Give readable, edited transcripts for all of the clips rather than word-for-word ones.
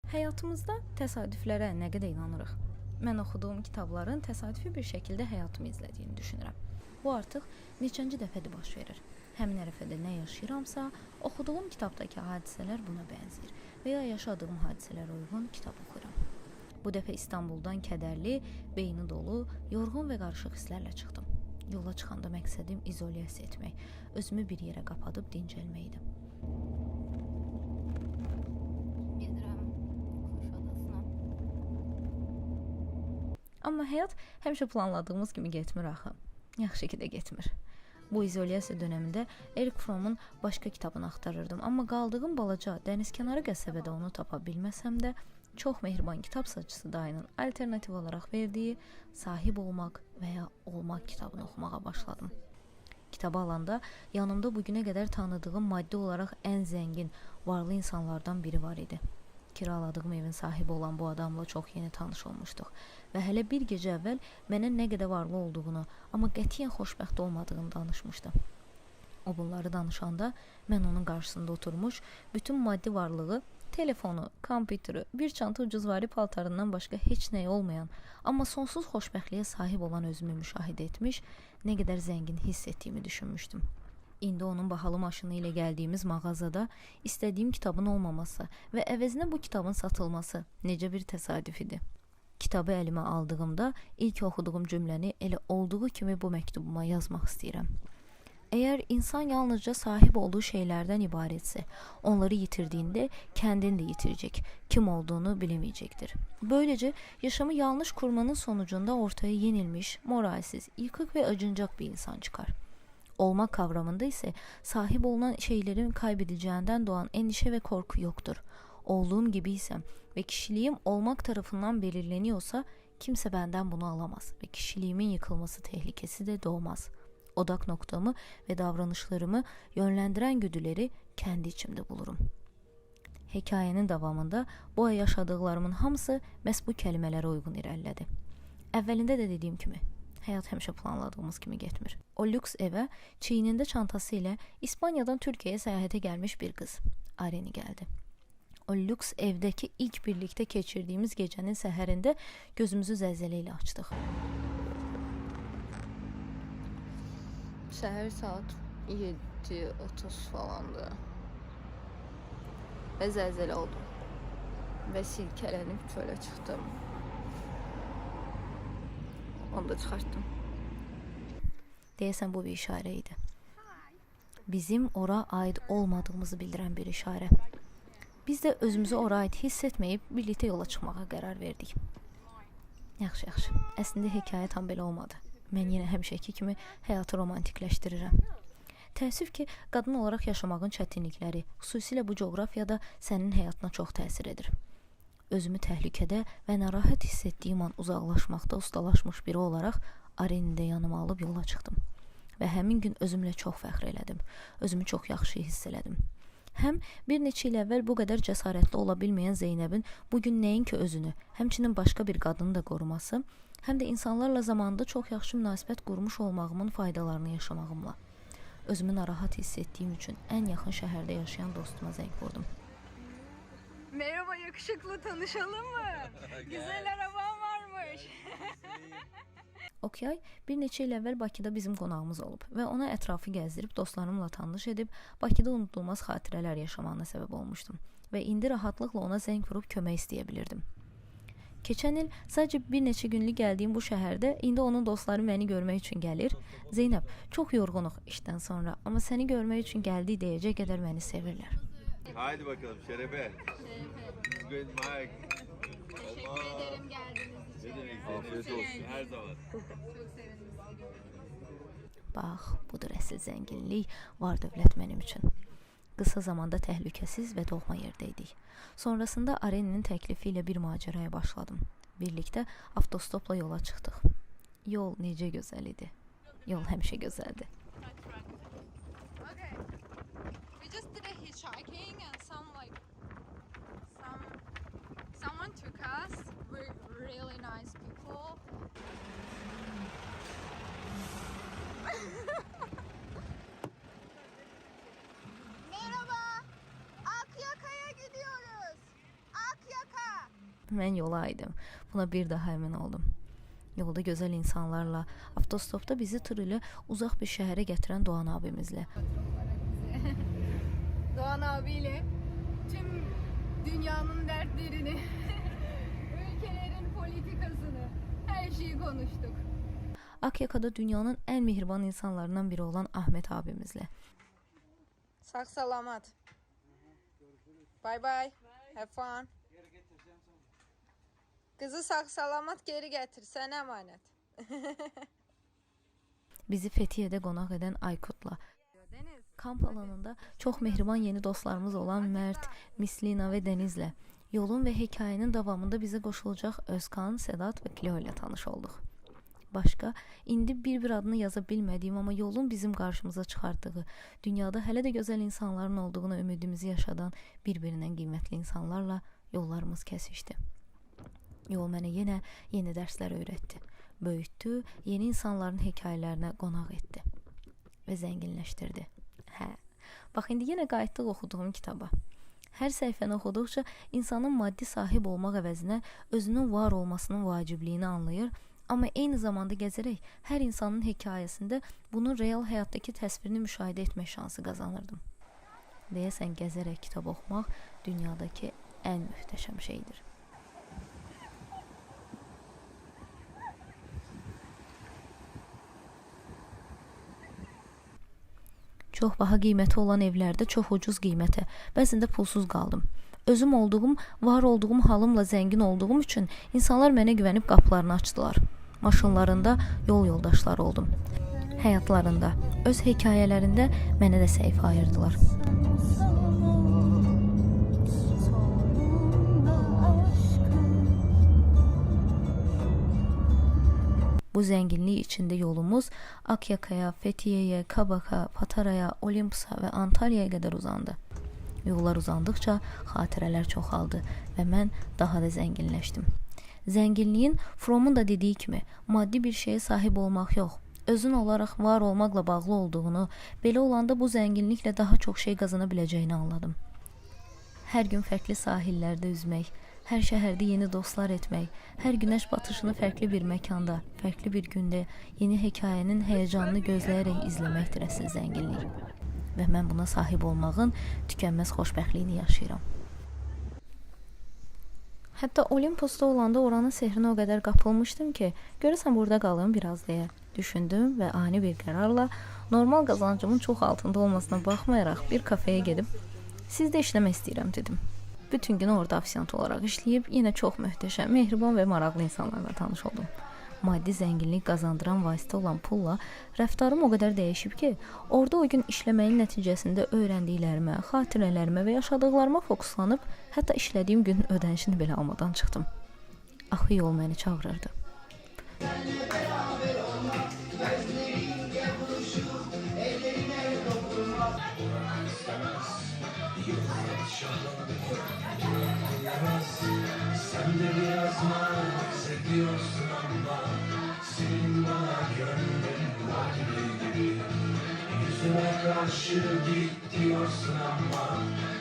Həyatımızda təsadüflərə nə qədər inanırıq? Mən oxuduğum kitabların təsadüfi bir şəkildə həyatımı izlədiyini düşünürəm. Bu artıq neçənci dəfədir baş verir. Həmin ərəfədə nə yaşayıramsa, oxuduğum kitabdakı hadisələr buna bənzəyir və ya yaşadığım hadisələrə uyğun kitab oxuyuram. Bu dəfə İstanbuldan kədərli, beyni dolu, yorğun və qarışıq hisslərlə çıxdım. Yola çıxanda məqsədim izolyasiya etmək, özümü bir yerə qapadıb dincəlmək idi. Amma həyat həmişə planladığımız kimi getmir axı. Yaxşı ki də getmir. Bu izolyasiya dönəmində Erik Fromm'un başqa kitabını axtarırdım. Amma qaldığım balaca dənizkənarı qəsəbədə onu tapa bilməsəm də, çox mehriban kitab satıcısı dayının alternativ olaraq verdiyi Sahib olmaq və ya olmaq kitabını oxumağa başladım. Kitabı alanda yanımda bugünə qədər tanıdığım maddi olaraq ən zəngin, varlı insanlardan biri var idi. Kiraladığım evin sahibi olan bu adamla çox yeni tanış olmuşduq və hələ bir gecə əvvəl mənə nə qədər varlı olduğunu, amma qətiyyən xoşbəxt olmadığını danışmışdı. O bunları danışanda mən onun qarşısında oturmuş, bütün maddi varlığı, telefonu, kompüteri, bir çanta ucuzvari paltarından başqa heç nəyi olmayan, amma sonsuz xoşbəxtliyə sahib olan özümü müşahidə etmiş, nə qədər zəngin hiss etdiyimi düşünmüşdüm. İndi onun bahalı maşını ilə gəldiyimiz mağazada istədiyim kitabın olmaması və əvəzinə bu kitabın satılması necə bir təsadüf idi. Kitabı əlimə aldığımda ilk oxuduğum cümləni elə olduğu kimi bu məktubuma yazmaq istəyirəm. Əgər insan yalnızca sahib olduğu şeylərdən ibarətsə, onları yitirdiyində kəndini də yitirəcək, kim olduğunu bileməyəcəkdir. Böyləcə, yaşamı yanlış kurmanın sonucunda ortaya yenilmiş, moralsiz, yıkıq və acınacaq bir insan çıxar. Olmaq kavramında isə sahib olunan şeylerin kaybedeceğinden doğan endişe ve korku yoktur. Olduğum gibi isem ve kişiliğim olmak tarafından belirleniyorsa kimse benden bunu alamaz ve kişiliğimin yıkılması tehlikesi de doğmaz. Odak noktamı ve davranışlarımı yönlendiren güdüleri kendi içimde bulurum. Hekayenin davamında bu ay yaşadıklarımın hamısı məhz bu kelimelere uygun irəlilədi. Əvvəlində də dediyim kimi, həyat həmişə planladığımız kimi getmir. O lüks evə çiynində çantası ilə İspaniyadan Türkiyəyə səyahətə gəlmiş bir qız, Areni gəldi. O lüks evdəki ilk birlikdə keçirdiyimiz gecənin səhərində gözümüzü zəlzələ ilə açdıq. Səhər saat 7:30 falandı. Və zəlzələ oldu. Və silkələnib çölə çıxdım. Onu da çıxartdım. Deyəsən bu bir işarə idi. Bizim ora aid olmadığımızı bildirən bir işarə. Biz də özümüzü ora aid hiss etməyib birlikdə yola çıxmağa qərar verdik. Yaxşı. Əslində hekayə tam belə olmadı. Mən yenə həmişəki kimi həyatı romantikləşdirirəm. Təəssüf ki, qadın olaraq yaşamağın çətinlikləri, xüsusilə bu coğrafiyada sənin həyatına çox təsir edir. Özümü təhlükədə və narahat hiss etdiyim an uzaqlaşmaqda ustalaşmış biri olaraq Areni də yanıma alıb yola çıxdım. Və həmin gün özümlə çox fəxr elədim. Özümü çox yaxşı hiss elədim. Həm bir neçə il əvvəl bu qədər cəsarətli ola bilməyən Zeynəbin bugün nəinki özünü, həmçinin başqa bir qadını da qoruması, həm də insanlarla zamanında çox yaxşı münasibət qurmuş olmağımın faydalarını yaşamağımla. Özümü narahat hiss etdiyim üçün ən yaxın şəhərdə yaşayan dostuma zəng vurdum. Merhaba yakışıklı, tanışalım mı? Güzel araban varmış. Okyay bir neçə il əvvəl Bakıda bizim qonağımız olub və ona ətrafı gəzdirib dostlarımla tanış edib Bakıda unutulmaz xatirələr yaşamağına səbəb olmuşdum və indi rahatlıqla ona zəng vurub kömək istəyə bilirdim. Keçən il sadəcə bir neçə günlük gəldiyim bu şəhərdə indi onun dostları məni görmək üçün gəlir. Zeynəb, çox yorğunuq işdən sonra, amma səni görmək üçün gəldik deyəcək qədər məni sevirlər. Haydi bakalım Şerefe. Bugün Mike. Teşekkür ederim geldiğiniz için. Ne demek? Afiyet olsun. Her zaman. Çok sevindim. Bax, budur əsl zənginlik, var dövlət mənim üçün. Qısa zamanda təhlükəsiz və doğma yerdəydik. Sonrasında Areninin təklifi ilə bir macəraya başladım. Birlikdə avtostopla yola çıxdıq. Yol necə gözəl idi. Yol həmişə gözəldir. Okay. We just did a hitchhiking and someone took us. We're really nice people. Merhaba. Akyaka'ya gidiyoruz. Akyaka. Mən yola aydım. Buna bir daha əmin oldum. Yolda gözəl insanlarla, avtostopda bizi tır ilə uzaq bir şəhərə gətirən Doğan abimizlə. Doğan abiyle tüm dünyanın dertlerini, ülkelerin politikasını, her şeyi konuştuk. Akyaka'da dünyanın ən mehriban insanlarından biri olan Ahmet abimizlə. Sağ salamat. Bye bye. Have fun. Kızı sağ salamat geri getir. Sen emanet. Bizi Fethiye'də qonaq edən Aykutla, kamp alanında çox mehriban yeni dostlarımız olan Mert, Mislina və Denizlə, yolun və hekayənin davamında bizə qoşulacaq Özkan, Sedat və Cleo ilə tanış olduq. Başqa, indi bir adını yaza bilmədiyim, amma yolun bizim qarşımıza çıxartdığı, dünyada hələ də gözəl insanların olduğunu ümidimizi yaşadan bir-birindən qiymətli insanlarla yollarımız kəsişdi. Yol mənə yenə yeni dərslər öyrətdi, böyütdü, yeni insanların hekayələrinə qonaq etdi və zənginləşdirdi. Bax, indi yenə qayıtdıq oxuduğum kitaba. Hər səhifəni oxuduqca insanın maddi sahib olmaq əvəzinə özünün var olmasının vacibliyini anlayır, amma eyni zamanda gəzərək hər insanın hekayəsində bunun real həyatdakı təsvirini müşahidə etmək şansı qazanırdım. Deyəsən, gəzərək kitab oxumaq dünyadakı ən möhtəşəm şeydir. Çox baha qiyməti olan evlərdə çox ucuz qiymətə, bəzən də pulsuz qaldım. Özüm olduğum, var olduğum halımla zəngin olduğum üçün insanlar mənə güvənib qapılarını açdılar. Maşınlarında yol yoldaşları oldum. Həyatlarında, öz hekayələrində mənə də səhifə ayırdılar. Bu zənginlik içində yolumuz Akyaka'ya, Fethiye'ye, Kabak'a, Patara'ya, Olympus'a və Antalya'ya qədər uzandı. Yollar uzandıqca xatirələr çoxaldı və mən daha da zənginləşdim. Zənginliyin Fromun da dediyi kimi maddi bir şeyə sahib olmaq yox, özün olaraq var olmaqla bağlı olduğunu, belə olanda bu zənginliklə daha çox şey qazana biləcəyini anladım. Hər gün fərqli sahillərdə üzmək, hər şəhərdə yeni dostlar etmək, hər günəş batışını fərqli bir məkanda, fərqli bir gündə yeni hekayənin həyəcanını gözləyərək izləməkdir əsl zənginlik. Və mən buna sahib olmağın tükənməz xoşbəxtliyini yaşayıram. Hətta Olympusda olanda oranın sehrinə o qədər qapılmışdım ki, görəsən burada qalım biraz deyə düşündüm və ani bir qərarla normal qazancımın çox altında olmasına baxmayaraq bir kafeyə gedib sizdə işləmək istəyirəm dedim. Bütün gün orada ofisiant olaraq işləyib yenə çox möhtəşəm, mehriban və maraqlı insanlarla tanış oldum. Maddi zənginlik qazandıran vasitə olan pulla rəftarım o qədər dəyişib ki, orada o gün işləməyin nəticəsində öyrəndiklərimə, xatirələrimə və yaşadıqlarıma fokuslanıb, hətta işlədiyim gün ödənişini belə almadan çıxdım. Axı yol məni çağırırdı. Sen de biraz naz ediyorsun ama senin bana gönlün var gibi. Yüzüme karşı git diyorsun ama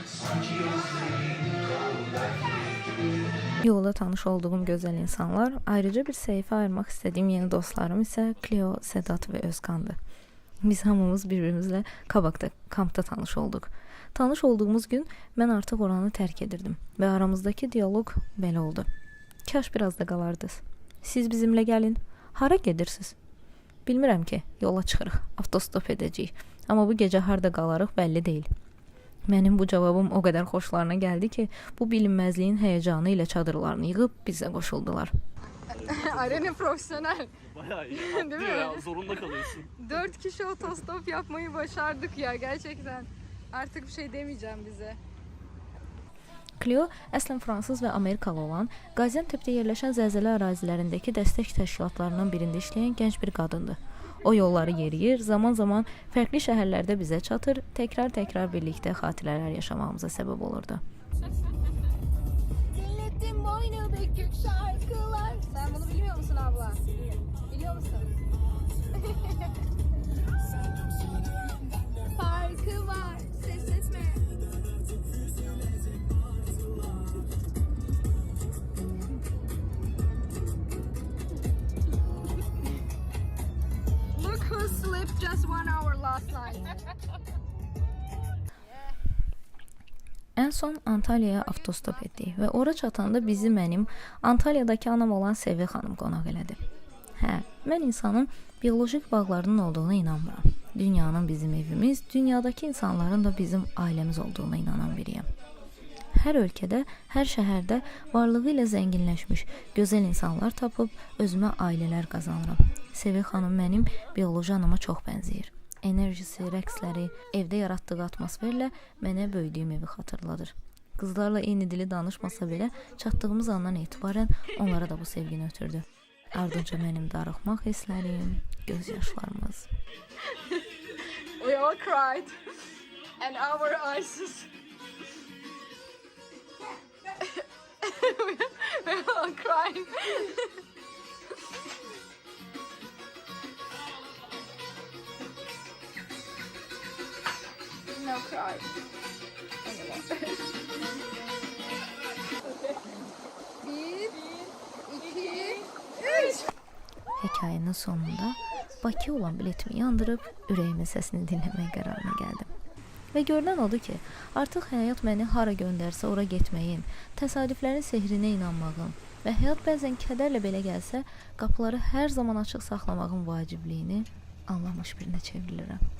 sanki gözlerin kalbim gibi. Yolda tanış olduğum gözəl insanlar, ayrıca bir səhifə ayırmaq istədiyim yeni dostlarım isə Cleo, Sedat və Özkandı. Biz hamımız bir-birimizlə Kabak'da, kampda tanış olduq. Tanış olduğumuz gün mən artıq oranı tərk edirdim və aramızdakı diyaloq belə oldu. Kaş biraz da qalardınız. Siz bizimlə gəlin. Hara gedirsiniz? Bilmirəm ki, yola çıxırıq, avtostop edəcəyik. Amma bu gecə harda qalarıq bəlli deyil. Mənim bu cavabım o qədər xoşlarına gəldi ki, bu bilinməzliyin həyəcanı ilə çadırlarını yığıb bizə qoşuldular. Arena profesyonel. Bayağı iyi. Değil mi? Ya, zorunda kalıyorsun. 4 kişi otostop yapmayı başardık ya gerçekten. Artık bir şey demeyeceğim bize. Cleo əslən fransız və Amerikalı olan, Qaziantep'də yerləşən zəlzələ ərazilərindəki dəstək təşkilatlarından birində işləyən gənc bir qadındır. O yolları yeriyir, zaman-zaman fərqli şəhərlərdə bizə çatır, təkrar birlikdə xatirələr yaşamağımıza səbəb olurdu. Dinlettim boynu bükük şarkılar. Sen bunu bilmiyor musun abla? Biliyor musun? Farkı var, ses etme. slept just 1 hour last night. En son Antalya'ya avtostop etdik və ora çatanda bizi mənim Antalya'dakı anam olan Sevil xanım qonaq elədi. Hə, mən insanın biolojik bağlarının olduğuna inanmıram. Dünyanın bizim evimiz, dünyadakı insanların da bizim ailəmiz olduğuna inanan biriyəm. Hər ölkədə, hər şəhərdə varlığı ilə zənginləşmiş gözəl insanlar tapıb özümə ailələr qazanıram. Sevil xanım mənim bioloji anama çox bənzəyir. Enerjisi, rəqsləri, evdə yaratdığı atmosferlə mənə böyüdüyüm evi xatırladır. Qızlarla eyni dili danışmasa belə, çatdığımız andan etibarən onlara da bu sevgini ötürdü. Ardınca mənim darıxmaq hisslərim, göz yaşlarımız. We all cried. And our eyes we're all crying. No cry anymore. 1, 2, 3. Hekayənin sonunda Bakıya olan biletimi yandırıb ürəyimin səsini dinləmək qərarına gəldim. Və görünən odur ki, artıq həyat məni hara göndərsə ora getməyin, təsadüflərin sehrinə inanmağın və həyat bəzən kədərlə belə gəlsə, qapıları hər zaman açıq saxlamağın vacibliyini anlamış birinə çevrilirəm.